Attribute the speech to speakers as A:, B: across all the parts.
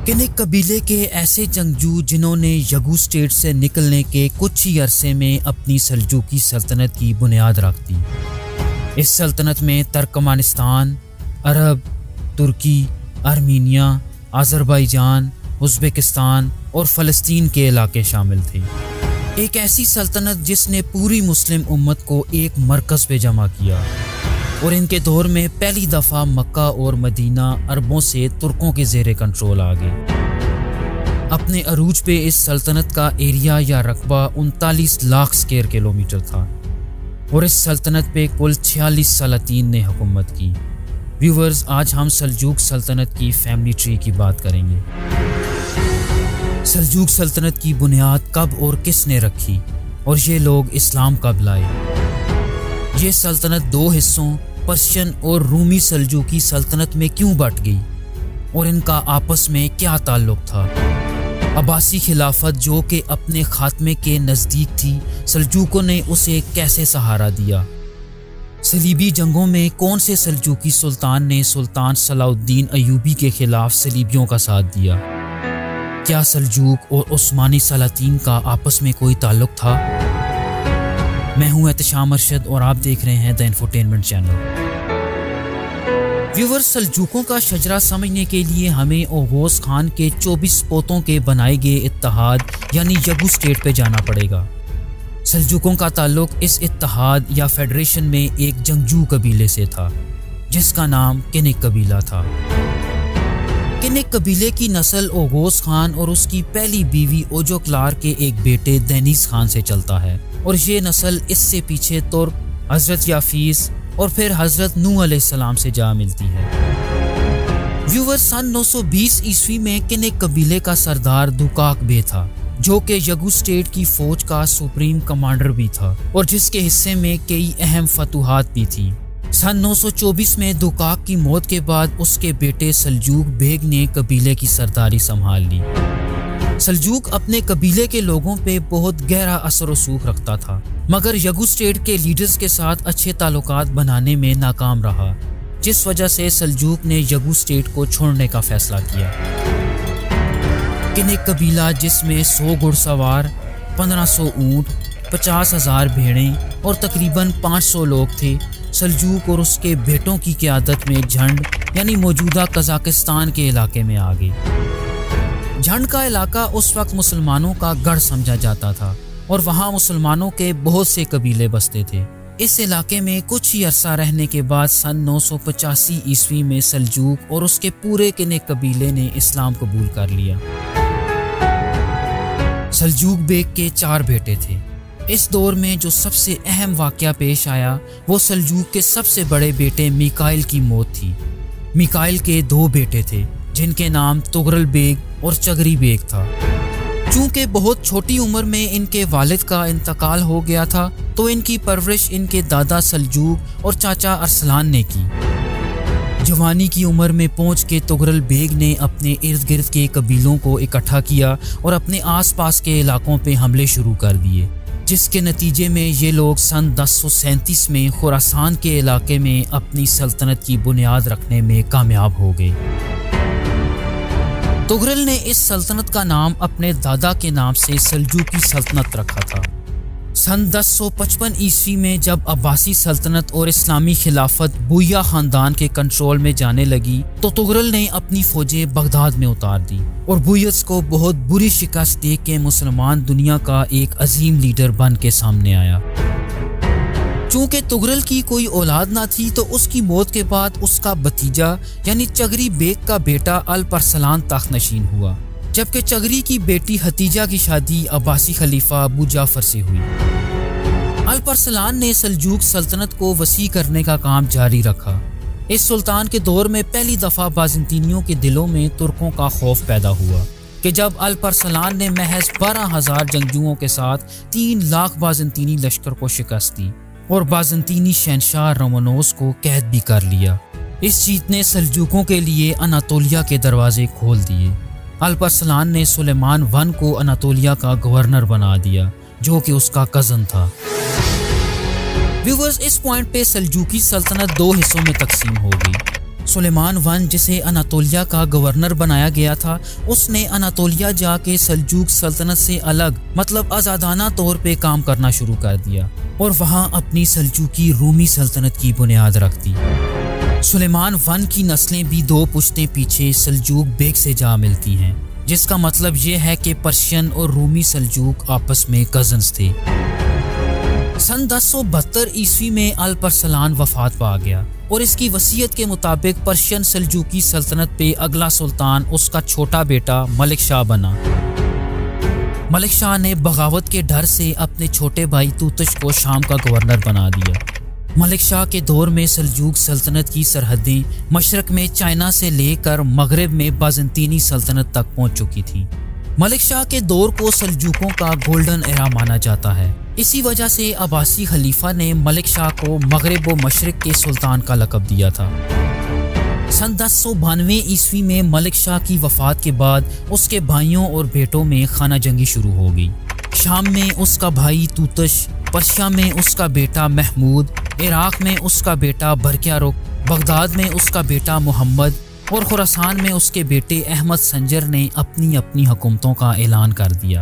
A: किनिक कबीले के ऐसे जंगजू जिन्होंने यगू स्टेट से निकलने के कुछ ही अरसे में अपनी सल्जूकी सल्तनत की बुनियाद रख दी। इस सल्तनत में तुर्कमानिस्तान, अरब, तुर्की, आर्मीनिया, अज़रबैजान, उज़्बेकिस्तान और फ़लस्तीन के इलाके शामिल थे। एक ऐसी सल्तनत जिसने पूरी मुस्लिम उम्मत को एक मरकज़ पे जमा किया और इनके दौर में पहली दफ़ा मक्का और मदीना अरबों से तुर्कों के ज़ेरे कंट्रोल आ गए। अपने अरूज पे इस सल्तनत का एरिया या रकबा 39 लाख स्क्वायर किलोमीटर था और इस सल्तनत पे कुल 46 सलातीन ने हुकूमत की। व्यूवर्स, आज हम सल्जूक सल्तनत की फैमिली ट्री की बात करेंगे। सल्जूक सल्तनत की बुनियाद कब और किसने रखी और ये लोग इस्लाम कब लाए। ये सल्तनत दो हिस्सों पर्शियन और रूमी सल्जूकी सल्तनत में क्यों बट गई और इनका आपस में क्या ताल्लुक था। अब्बासी खिलाफत जो कि अपने खात्मे के नज़दीक थी, सल्जूकों ने उसे कैसे सहारा दिया। सलीबी जंगों में कौन से सल्जूकी सुल्तान ने सुल्तान सलाउद्दीन अयूबी के खिलाफ सलीबियों का साथ दिया। क्या सल्जूक और उस्मानी सलातीन का आपस में कोई ताल्लुक था। मैं हूं एहतशाम अरशद और आप देख रहे हैं द इंफोटेनमेंट चैनल। व्यूअर्स, सल्जूकों का शजरा समझने के लिए हमें ओगोस खान के 24 पोतों के बनाए गए इत्तेहाद यानी यगू स्टेट पे जाना पड़ेगा। सल्जूकों का ताल्लुक इस इत्तेहाद या फेडरेशन में एक जंगजू कबीले से था जिसका नाम किनिक कबीला था। किनिक कबीले की नस्ल ओगोस खान और उसकी पहली बीवी ओजोकलार के एक बेटे देनीस खान से चलता है और ये नस्ल इससे पीछे तुर्क, हजरत याफीस और फिर हजरत नूह अलैहिस्सलाम से जा मिलती है। व्यूअर, सन 920 ईस्वी में किनिक कबीले का सरदार दुकाक बे था जो कि यगू स्टेट की फौज का सुप्रीम कमांडर भी था और जिसके हिस्से में कई अहम फतूहात भी थी। सन 924 में दुकाक की मौत के बाद उसके बेटे सल्जूक बेग ने कबीले की सरदारी संभाल ली। सल्जूक अपने कबीले के लोगों पे बहुत गहरा असर रसूख रखता था मगर यगू स्टेट के लीडर्स के साथ अच्छे ताल्लुकात बनाने में नाकाम रहा, जिस वजह से सल्जूक ने यगू स्टेट को छोड़ने का फैसला किया। किनिक कबीला जिसमें 100 घुड़सवार, 1500 ऊँट, 50,000 भेड़ें और तकरीबन 500 लोग थे, सल्जूक और उसके बेटों की क़यादत में झंड यानी मौजूदा कजाकिस्तान के इलाके में आ गई। झंड का इलाका उस वक्त मुसलमानों का गढ़ समझा जाता था और वहाँ मुसलमानों के बहुत से कबीले बसते थे। इस इलाके में कुछ ही अरसा रहने के बाद सन 985 ईस्वी में सल्जूक और उसके पूरे किनिक कबीले ने इस्लाम कबूल कर लिया। सल्जूक बेग के 4 बेटे थे। इस दौर में जो सबसे अहम वाक़या पेश आया वो सल्जूक के सबसे बड़े बेटे मिकाइल की मौत थी। मिकाइल के 2 बेटे थे जिनके नाम तुगरल बेग और चगरी बेग था। चूंकि बहुत छोटी उम्र में इनके वालिद का इंतकाल हो गया था तो इनकी परवरिश इनके दादा सल्जूक और चाचा अरसलान ने की। जवानी की उम्र में पहुंच के तुगरल बेग ने अपने इर्द गिर्द के कबीलों को इकट्ठा किया और अपने आसपास के इलाकों पे हमले शुरू कर दिए, जिसके नतीजे में ये लोग सन 1037 में खुरासान के इलाके में अपनी सल्तनत की बुनियाद रखने में कामयाब हो गए। तुगरल ने इस सल्तनत का नाम अपने दादा के नाम से सल्जूकी सल्तनत रखा था। सन 1055 ईस्वी में जब अब्बासी सल्तनत और इस्लामी खिलाफत बुया खानदान के कंट्रोल में जाने लगी तो तुगरल ने अपनी फौजें बगदाद में उतार दी और बुयस को बहुत बुरी शिकस्त दे के मुसलमान दुनिया का एक अजीम लीडर बन के सामने आया। चूंकि तुगरल की कोई औलाद ना थी तो उसकी मौत के बाद उसका भतीजा यानी चगरी बेग का बेटा अल-परसलान तख्त नशीन हुआ, जबकि चगरी की बेटी हतीजा की शादी अब्बासी खलीफा अबू जाफर से हुई। अल-परसलान ने सल्जूक सल्तनत को वसी करने का काम जारी रखा। इस सुल्तान के दौर में पहली दफ़ा बाज़ंतीनियों के दिलों में तुर्कों का खौफ पैदा हुआ कि जब अल-परसलान ने महज 12,000 जंगजुओं के साथ 3 लाख बाज़ंतीनी लश्कर को शिकस्त दी और बाज़ंतीनी शहनशाह रोमानोस को कैद भी कर लिया। इस जीत ने सल्जूकों के लिए अनातोलिया के दरवाजे खोल दिए। अल-परसलान ने सुलेमान वन को अनातोलिया का गवर्नर बना दिया जो कि उसका कज़न था। व्यूअर्स, इस पॉइंट पे सल्जूकी सल्तनत 2 हिस्सों में तकसीम हो गई। सुलेमान वन, जिसे अनातोलिया का गवर्नर बनाया गया था, उसने अनातोलिया जाके सल्जूक सल्तनत से अलग मतलब आज़ादाना तौर पे काम करना शुरू कर दिया और वहाँ अपनी सल्जूकी रूमी सल्तनत की बुनियाद रख दी। सुलेमान वन की नस्लें भी 2 पुश्तें पीछे सल्जूक बेग से जा मिलती हैं, जिसका मतलब ये है कि पर्शियन और रूमी सल्जूक आपस में कजन्स थे। सन 1072 ईस्वी में अल-परसलान वफात पा गया और इसकी वसीयत के मुताबिक पर्शियन सल्जूकी सल्तनत पे अगला सुल्तान उसका छोटा बेटा मलिक शाह बना। मलिक शाह ने बगावत के डर से अपने छोटे भाई तूतश को शाम का गवर्नर बना दिया। मलिक शाह के दौर में सल्जूक सल्तनत की सरहदें मशरक में चाइना से लेकर मगरब में बाज़ंतीनी सल्तनत तक पहुंच चुकी थी। मलिक शाह के दौर को सल्जूकों का गोल्डन एरा माना जाता है। इसी वजह से अब्बासी खलीफा ने मलिक शाह को मगरब व मशरक के सुल्तान का लक़ब दिया था। सन 1092 ईस्वी में मलिक शाह की वफात के बाद उसके भाइयों और बेटों में खाना जंगी शुरू हो गई। शाम में उसका भाई तूतश, पर्शिया में उसका बेटा महमूद, इराक में उसका बेटा बरक्यारुक, बगदाद में उसका बेटा मोहम्मद और खुरासान में उसके बेटे अहमद संजर ने अपनी अपनी हुकूमतों का ऐलान कर दिया।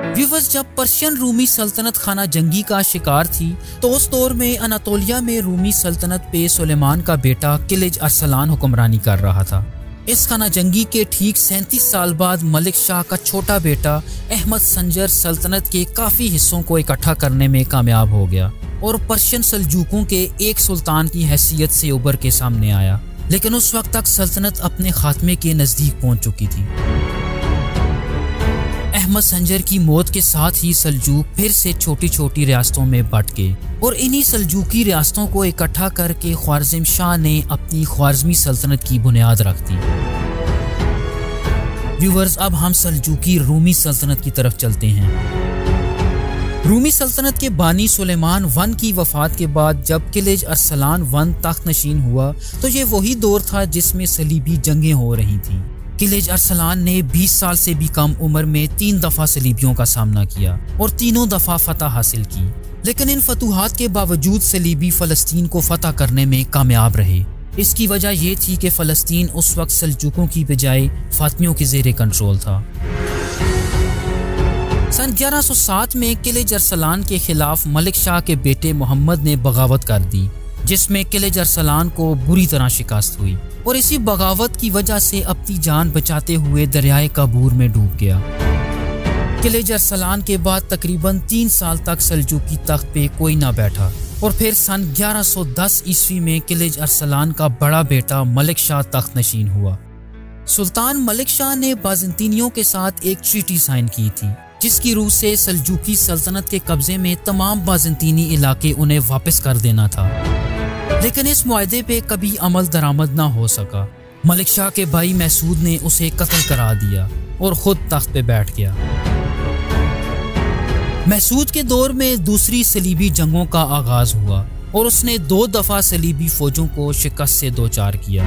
A: व्यूअर्स, जब पर्शियन रूमी सल्तनत खाना जंगी का शिकार थी तो उस दौर में अनातोलिया में रूमी सल्तनत पे सुलेमान का बेटा किलिज अरसलान हुक्मरानी कर रहा था। इस खाना जंगी के ठीक 37 साल बाद मलिक शाह का छोटा बेटा अहमद संजर सल्तनत के काफ़ी हिस्सों को इकट्ठा करने में कामयाब हो गया और पर्शियन सल्जूकों के एक सुल्तान की हैसियत से उभर के सामने आया। लेकिन उस वक्त तक सल्तनत अपने खात्मे के नज़दीक पहुंच चुकी थी। अहमद संजर की मौत के साथ ही सल्जूक फिर से छोटी छोटी रियासतों में बंट गए और इन्हीं सल्जूकी रियासतों को इकट्ठा करके ख्वारिज़म शाह ने अपनी ख्वारिज़मी सल्तनत की बुनियाद रख दी। व्यूअर्स, अब हम सल्जूकी रूमी सल्तनत की तरफ चलते हैं। रूमी सल्तनत के बानी सुलेमान वन की वफात के बाद जब किलिज अरसलान वन तख्त नशीन हुआ तो ये वही दौर था जिसमें सलीबी जंगें हो रही थीं। किलिज अरसलान ने 20 साल से भी कम उम्र में 3 दफ़ा सलीबियों का सामना किया और तीनों दफ़ा फतह हासिल की। लेकिन इन फतूहात के बावजूद सलीबी फ़लस्तीन को फतह करने में कामयाब रहे। इसकी वजह यह थी कि फ़लस्तीन उस वक्त सल्जूकों की बजाय फातिमियों के ज़ेरे कंट्रोल था। सन 1107 में किलिज अरसलान के खिलाफ मलिक शाह के बेटे मोहम्मद ने बगावत कर दी, जिसमें किलिज अरसलान को बुरी तरह शिकस्त हुई और इसी बगावत की वजह से अपनी जान बचाते हुए दरियाए काबूर में डूब गया। किलिज अरसलान के बाद तकरीबन 3 साल तक सल्जूकी तख्त पे कोई ना बैठा और फिर सन 1110 ईस्वी में किलिज अरसलान का बड़ा बेटा मलिक शाह तख्त नशीन हुआ। सुल्तान मलिक शाह ने बाज़ंतीनियों के साथ एक ट्रीटी साइन की थी, जिसकी रूह से सल्जूकी सल्तनत के कब्जे में तमाम बाज़ंतीनी इलाके उन्हें वापस कर देना था। लेकिन इस मुआहदे पे कभी अमल दरामद ना हो सका। मलिक शाह के भाई महसूद ने उसे कत्ल करा दिया और खुद तख्त पे बैठ गया। महसूद के दौर में दूसरी सलीबी जंगों का आगाज हुआ और उसने 2 दफ़ा सलीबी फौजों को शिकस्त से दोचार किया।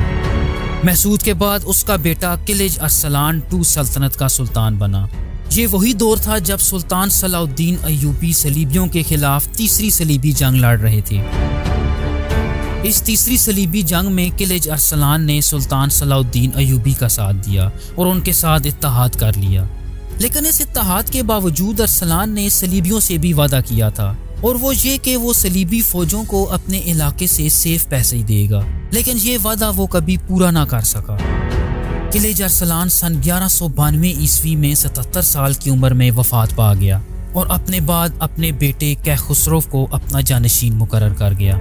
A: महसूद के बाद उसका बेटा किलिज अरसलान II सल्तनत का सुल्तान बना। ये वही दौर था जब सुल्तान सलाउद्दीन अय्यूबी सलीबियों के खिलाफ तीसरी सलीबी जंग लड़ रहे थे। इस तीसरी सलीबी जंग में किलिज अरसलान ने सुल्तान सलाउद्दीन अय्यूबी का साथ दिया और उनके साथ इत्तेहाद कर लिया। लेकिन इस इत्तेहाद के बावजूद अरसलान ने सलीबियों से भी वादा किया था और वो ये कि वो सलीबी फौजों को अपने इलाके से सेफ पैसे ही देगा, लेकिन ये वादा वो कभी पूरा ना कर सका। किलिज अरसलान सन 1192 ईस्वी में 77 साल की उम्र में वफात पा गया और अपने बाद अपने बेटे कैखुसरो को अपना जानशीन मुकर्रर कर गया।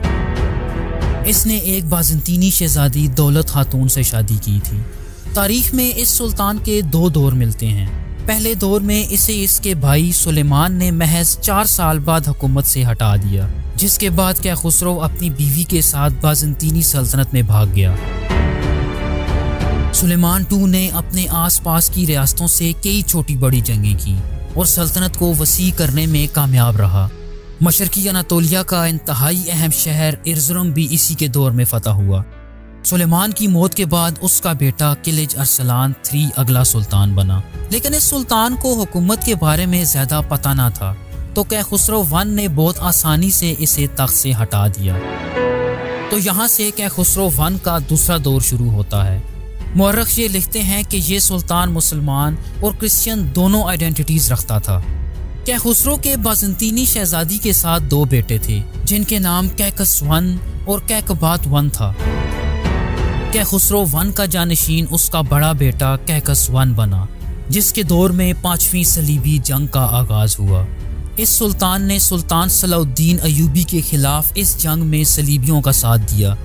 A: इसने एक बाज़ंतीनी शहजादी दौलत खातून से शादी की थी। तारीख में इस सुल्तान के 2 दौर मिलते हैं। पहले दौर में इसे इसके भाई सुलेमान ने महज 4 साल बाद हुकूमत से हटा दिया, जिसके बाद कैखुसरो अपनी बीवी के साथ बाज़ंतीनी सल्तनत में भाग गया। सुलेमान II ने अपने आसपास की रियासतों से कई छोटी बड़ी जंगें की और सल्तनत को वसी करने में कामयाब रहा। मशरकी अनातोलिया का इंतहाई अहम शहर इर्ज़ुरुम भी इसी के दौर में फतह हुआ। सुलेमान की मौत के बाद उसका बेटा किलिज अरसलान III अगला सुल्तान बना, लेकिन इस सुल्तान को हुकूमत के बारे में ज़्यादा पता ना था, तो कैखुसरो I ने बहुत आसानी से इसे तख्त से हटा दिया। तो यहाँ से कैखुसरो वन का दूसरा दौर शुरू होता है। मौरख ये लिखते हैं कि ये सुल्तान मुसलमान और क्रिश्चियन दोनों आइडेंटिटीज रखता था। कैखुसरो के बाज़ंतीनी शहजादी के साथ 2 बेटे थे जिनके नाम कैकस वन और कैकबात वन था। कैखुसरो वन का जानशीन उसका बड़ा बेटा कैकस वन बना, जिसके दौर में 5वीं सलीबी जंग का आगाज हुआ। इस सुल्तान ने सुल्तान सलाउद्दीन अयूबी के खिलाफ इस जंग में सलीबियों का साथ दिया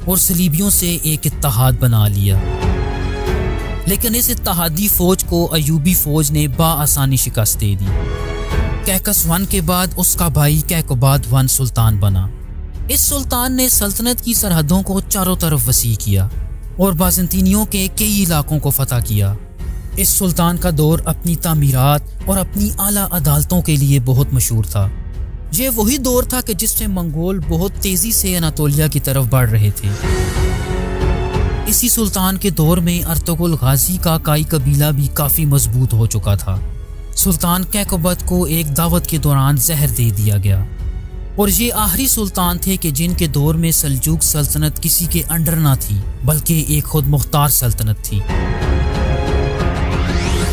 A: और सलीबियों से एक इत्तेहाद बना लिया, लेकिन इस इत्तेहादी फौज को अयूबी फौज ने बाआसानी शिकस्त दे दी। कैकस वन के बाद उसका भाई कैकबाद वन सुल्तान बना। इस सुल्तान ने सल्तनत की सरहदों को चारों तरफ वसी किया और बाज़ंतीनियों के कई इलाकों को फतह किया। इस सुल्तान का दौर अपनी तामीरात और अपनी आला अदालतों के लिए बहुत मशहूर था। ये वही दौर था कि जिसमें मंगोल बहुत तेजी से अनातोलिया की तरफ बढ़ रहे थे। इसी सुल्तान के दौर में अर्तुगरुल गाजी का काई कबीला भी काफी मजबूत हो चुका था। सुल्तान कैकबत को एक दावत के दौरान जहर दे दिया गया और ये आखिरी सुल्तान थे कि जिनके दौर में सल्जूक सल्तनत किसी के अंडर ना थी, बल्कि एक खुद मुख्तार सल्तनत थी।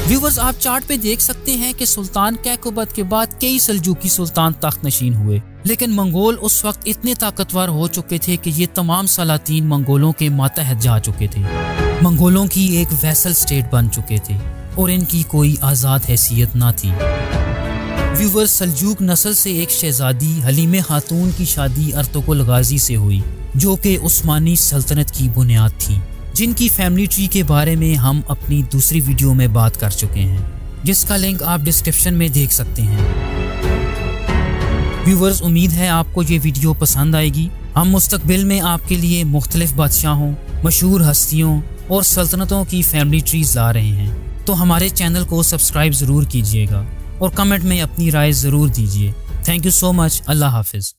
A: व्यूवर्स, आप चार्ट पे देख सकते हैं कि सुल्तान कैकबत के बाद कई सल्जूकी सुल्तान तख्त नशीन हुए, लेकिन मंगोल उस वक्त इतने ताकतवर हो चुके थे कि ये तमाम सलातीन मंगोलों के मातहत जा चुके थे। मंगोलों की एक वैसल स्टेट बन चुके थे और इनकी कोई आज़ाद हैसियत ना थी। व्यूवर्स, सल्जूक नस्ल से एक शहजादी हलीमे खातून की शादी अर्तुगरुल गाजी से हुई, जो कि उस्मानी सल्तनत की बुनियाद थी, जिनकी फैमिली ट्री के बारे में हम अपनी दूसरी वीडियो में बात कर चुके हैं, जिसका लिंक आप डिस्क्रिप्शन में देख सकते हैं। व्यूवर्स, उम्मीद है आपको ये वीडियो पसंद आएगी। हम मुस्तकबिल में आपके लिए मुख्तलिफ बादशाहों, मशहूर हस्तियों और सल्तनतों की फैमिली ट्रीज ला रहे हैं, तो हमारे चैनल को सब्सक्राइब ज़रूर कीजिएगा और कमेंट में अपनी राय ज़रूर दीजिए। Thank you so much. अल्लाह हाफिज़।